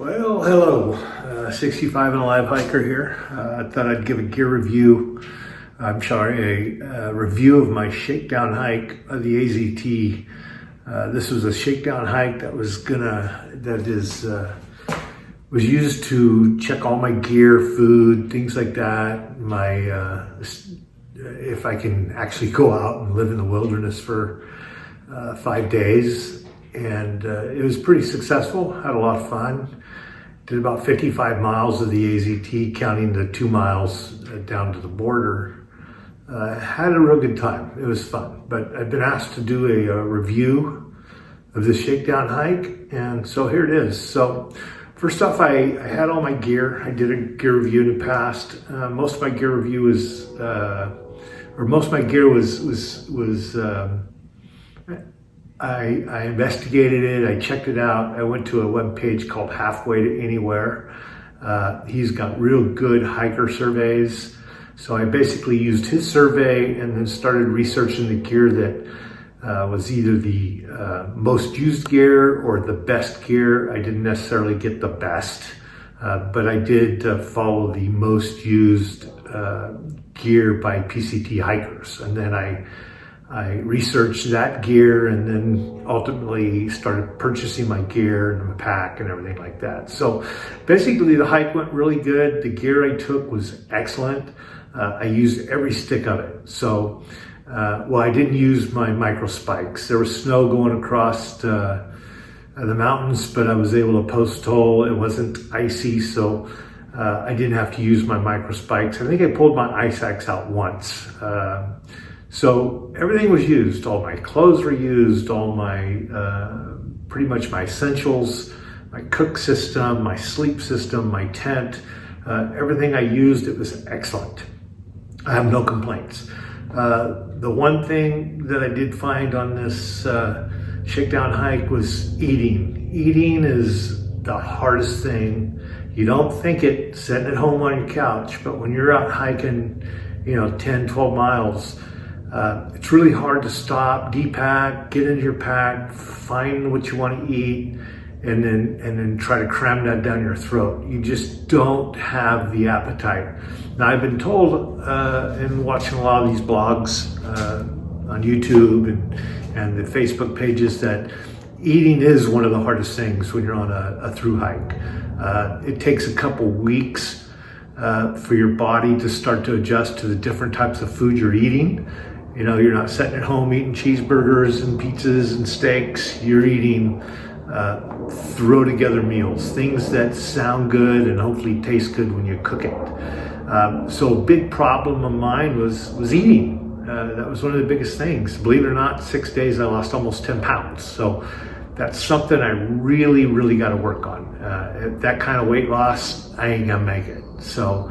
Well, hello, 65 and Alive hiker here. I thought I'd give a gear review. A review of my Shakedown hike of the AZT. This was a Shakedown hike that was used to check all my gear, food, things like that. If I can actually go out and live in the wilderness for 5 days. And it was pretty successful, had a lot of fun. Did about 55 miles of the AZT, counting the 2 miles down to the border. Had a real good time, it was fun. But I've been asked to do a review of the Shakedown hike, and so here it is. So first off, I had all my gear. I did a gear review in the past. Most of my gear review was I investigated it, I checked it out. I went to a web page called Halfway to Anywhere. He's got real good hiker surveys. So I basically used his survey and then started researching the gear that was either the most used gear or the best gear. I didn't necessarily get the best, but I did follow the most used gear by PCT hikers. And then I researched that gear and then ultimately started purchasing my gear and my pack and everything like that. So basically the hike went really good. The gear I took was excellent. I used every stick of it. So, I didn't use my micro spikes. There was snow going across the mountains, but I was able to post hole. It wasn't icy, so I didn't have to use my micro spikes. I think I pulled my ice axe out once. So everything was used. All my clothes were used, all my, pretty much my essentials, my cook system, my sleep system, my tent, everything I used, it was excellent. I have no complaints. The one thing that I did find on this Shakedown hike was eating. Eating is the hardest thing. You don't think it sitting at home on your couch, but when you're out hiking, 10, 12 miles, it's really hard to stop, depack, get into your pack, find what you want to eat, and then try to cram that down your throat. You just don't have the appetite. Now, I've been told, and watching a lot of these blogs on YouTube and the Facebook pages, that eating is one of the hardest things when you're on a through hike. It takes a couple weeks for your body to start to adjust to the different types of food you're eating. You're not sitting at home eating cheeseburgers and pizzas and steaks. You're eating throw together meals, things that sound good and hopefully taste good when you cook it. So a big problem of mine was eating. That was one of the biggest things. Believe it or not, 6 days I lost almost 10 pounds. So that's something I really, really got to work on. That kind of weight loss, I ain't gonna make it. So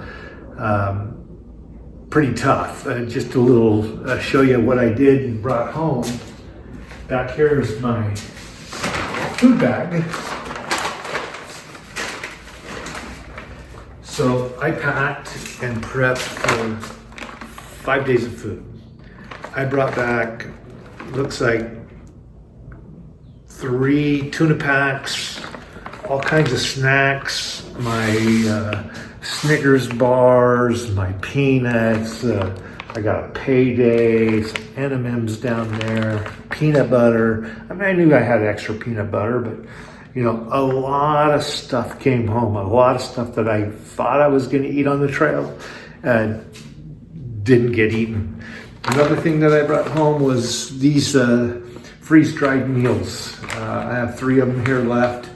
pretty tough. Just a little show you what I did and brought home. Back here is my food bag. So I packed and prepped for 5 days of food. I brought back, looks like 3 tuna packs, all kinds of snacks, my Snickers bars, my peanuts, I got a Payday, some M&Ms down there, peanut butter. I mean, I knew I had extra peanut butter, but a lot of stuff came home, a lot of stuff that I thought I was gonna eat on the trail, didn't get eaten. Another thing that I brought home was these freeze-dried meals. I have 3 of them here left.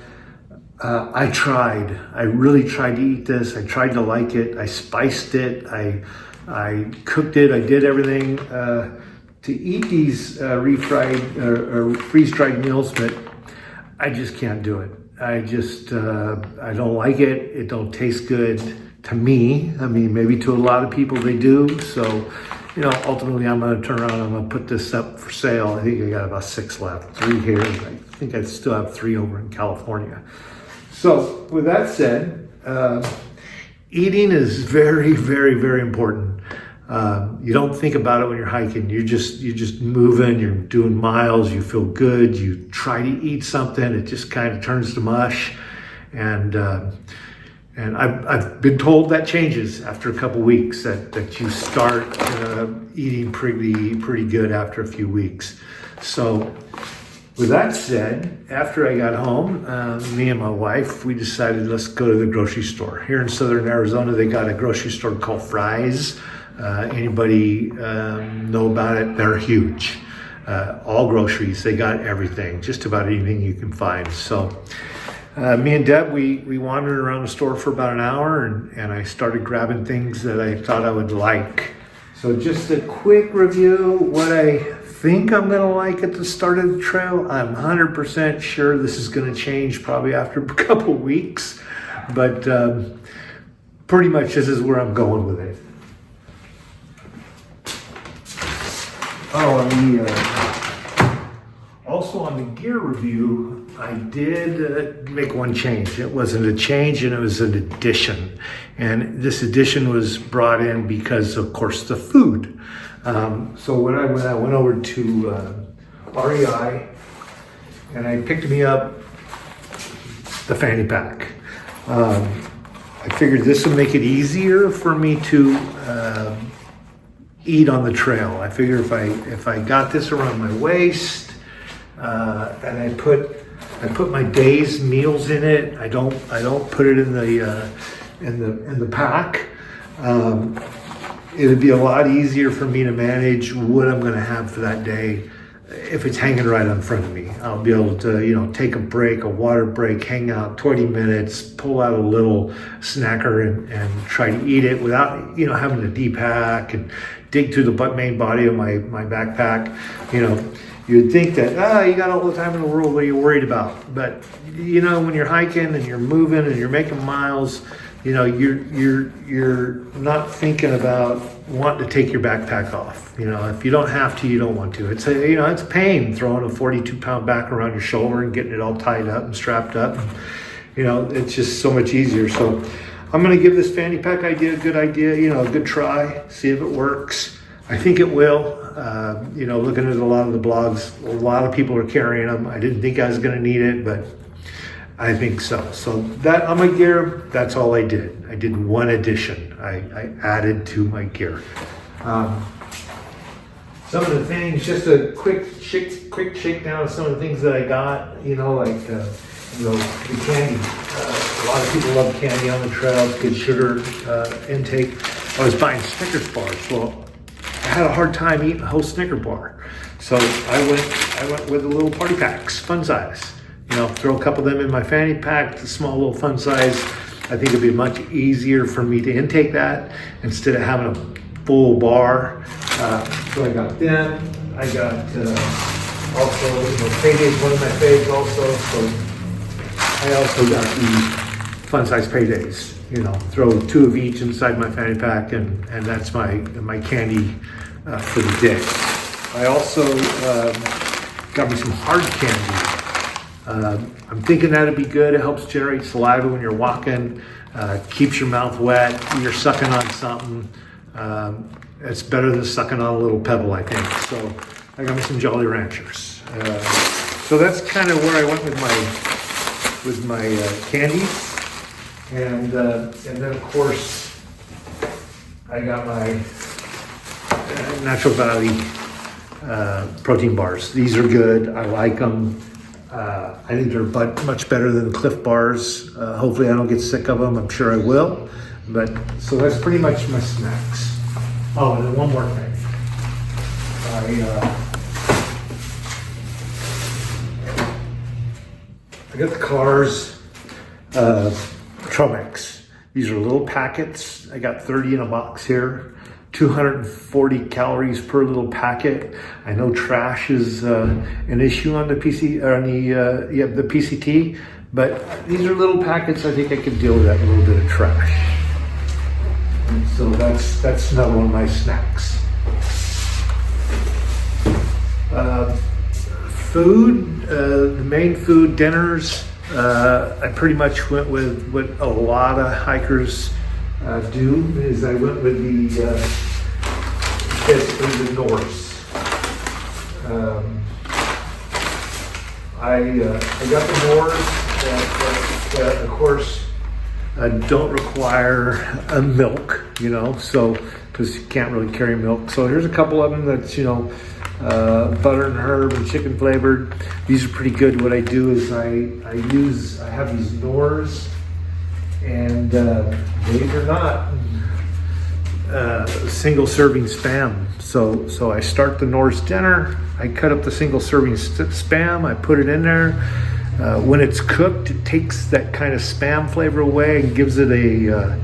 I really tried to eat this. I tried to like it. I spiced it. I cooked it. I did everything to eat these refried or freeze-dried meals, but I just can't do it. I don't like it. It don't taste good to me. I mean, maybe to a lot of people they do. So, ultimately I'm going to turn around and I'm going to put this up for sale. I think I got about 6 left, 3 here. I think I still have 3 over in California. So with that said, eating is very, very, very important. You don't think about it when you're hiking. You're just moving, you're doing miles, you feel good, you try to eat something, it just kind of turns to mush. And I've been told that changes after a couple weeks, that you start eating pretty good after a few weeks. So with that said, after I got home, me and my wife, we decided let's go to the grocery store. Here in Southern Arizona, they got a grocery store called Fry's. Anybody know about it? They're huge. All groceries, they got everything, just about anything you can find. So me and Deb, we wandered around the store for about an hour, and I started grabbing things that I thought I would like. So just a quick review, what I think I'm gonna like at the start of the trail. I'm 100% sure this is gonna change probably after a couple weeks, but pretty much this is where I'm going with it. Also on the gear review, I did make one change. It wasn't a change, and it was an addition. And this addition was brought in because, of course, the food. So when I went over to REI, and I picked me up the fanny pack. I figured this would make it easier for me to eat on the trail. I figure if I got this around my waist, and I put my day's meals in it. I don't put it in the pack. It'd be a lot easier for me to manage what I'm going to have for that day if it's hanging right in front of me. I'll be able to take a break, a water break, hang out 20 minutes, pull out a little snacker and try to eat it without having to depack and dig through the main body of my backpack. You'd think that, you got all the time in the world, what are you worried about? But, when you're hiking and you're moving and you're making miles, you're not thinking about wanting to take your backpack off. If you don't have to, you don't want to. It's a pain throwing a 42-pound back around your shoulder and getting it all tied up and strapped up. It's just so much easier. So I'm going to give this fanny pack idea a good idea, a good try, see if it works. I think it will. Looking at a lot of the blogs, a lot of people are carrying them. I didn't think I was going to need it, but I think so. So that on my gear, that's all I did. I did one addition. I added to my gear. Some of the things, just a quick shakedown of some of the things that I got. Like the candy. A lot of people love candy on the trail. It's good sugar intake. I was buying Snickers bars. Well, I had a hard time eating a whole Snicker bar. So I went with the little party packs, fun size. Throw a couple of them in my fanny pack, the small little fun size. I think it'd be much easier for me to intake that instead of having a full bar. So I got them. I got also, Payday's one of my faves also. So I also got the fun size Paydays. Throw 2 of each inside my fanny pack, and that's my candy for the day. I also got me some hard candy. I'm thinking that'd be good. It helps generate saliva when you're walking, keeps your mouth wet. You're sucking on something. It's better than sucking on a little pebble, I think. So I got me some Jolly Ranchers. So that's kind of where I went with my candies. And then of course I got my Natural Valley protein bars. These are good. I like them. I think they're much better than Cliff bars. Hopefully I don't get sick of them. I'm sure I will. But so that's pretty much my snacks. Oh, and then one more thing. I got the Cars Tromex. These are little packets. I got 30 in a box here. 240 calories per little packet. I know trash is an issue on the the PCT, but these are little packets. I think I could deal with that little bit of trash. And so that's another one of my snacks. Food, the main food, dinners. I pretty much went with what a lot of hikers do. Is I went with basically the Norse. I got the Norse that, of course, don't require milk, you know, so because you can't really carry milk. So here's a couple of them that's, you know, butter and herb and chicken flavored. These are pretty good. What I do is I have these Knorrs, and believe it or not, single serving Spam. So I start the Knorrs dinner, I cut up the single serving Spam, I put it in there. When it's cooked, it takes that kind of Spam flavor away and gives it a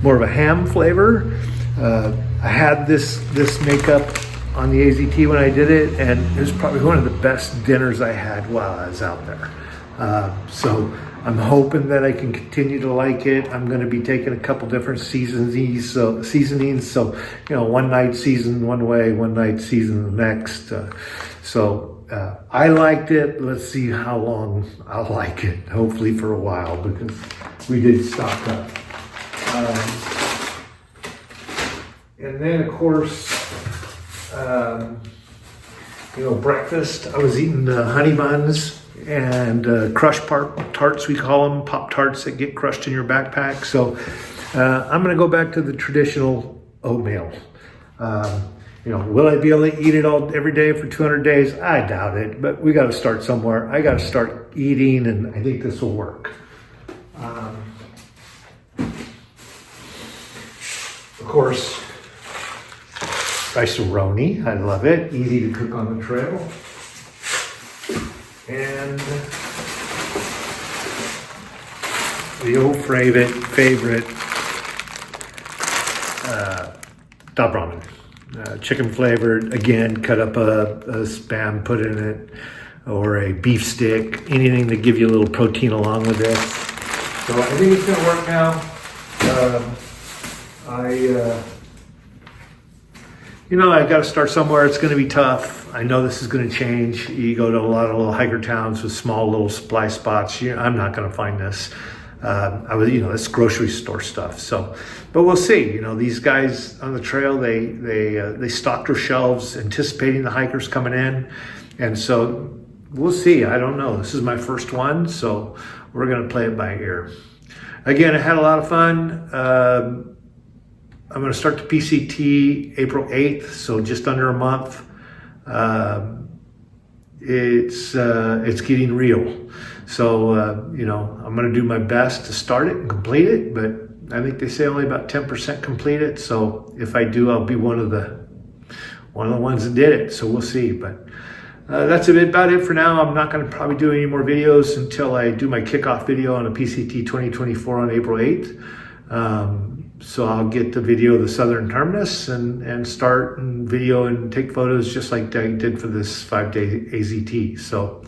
more of a ham flavor. I had this makeup on the AZT when I did it, and it was probably one of the best dinners I had while I was out there. So I'm hoping that I can continue to like it. I'm going to be taking a couple different seasonings. So you know, one night season one way, one night season the next. I liked it. Let's see how long I'll like it. Hopefully for a while, because we did stock up. And then, of course, you know, breakfast, I was eating honey buns and crushed tarts, we call them, Pop Tarts that get crushed in your backpack. So I'm going to go back to the traditional oatmeal. You know, will I be able to eat it every day for 200 days? I doubt it, but we got to start somewhere. I got to start eating, and I think this will work. Of course, rice-a-roni, I love it. Easy to cook on the trail. And the old favorite dab ramen. Chicken flavored, again, cut up a Spam, put in it, or a beef stick, anything to give you a little protein along with this. So I think it's gonna work now. You know, I gotta start somewhere. It's gonna be tough. I know this is gonna change. You go to a lot of little hiker towns with small little supply spots. I'm not gonna find this. You know, it's grocery store stuff. So, but we'll see. You know, these guys on the trail, they stock their shelves, anticipating the hikers coming in, and so we'll see. I don't know. This is my first one, so we're gonna play it by ear. Again, I had a lot of fun. I'm gonna start the PCT April 8th, so just under a month. It's getting real. So, you know, I'm going to do my best to start it and complete it, but I think they say only about 10% complete it. So if I do, I'll be one of the ones that did it. So we'll see. But that's about it for now. I'm not going to probably do any more videos until I do my kickoff video on a PCT 2024 on April 8th. So I'll get the video of the Southern Terminus and start and video and take photos just like I did for this 5-day AZT. So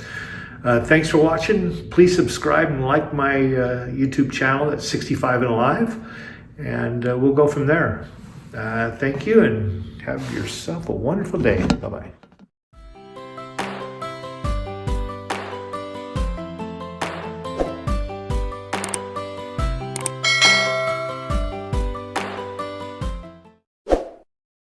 thanks for watching. Please subscribe and like my YouTube channel at 65 and Alive, and we'll go from there. Thank you, and have yourself a wonderful day. Bye-bye.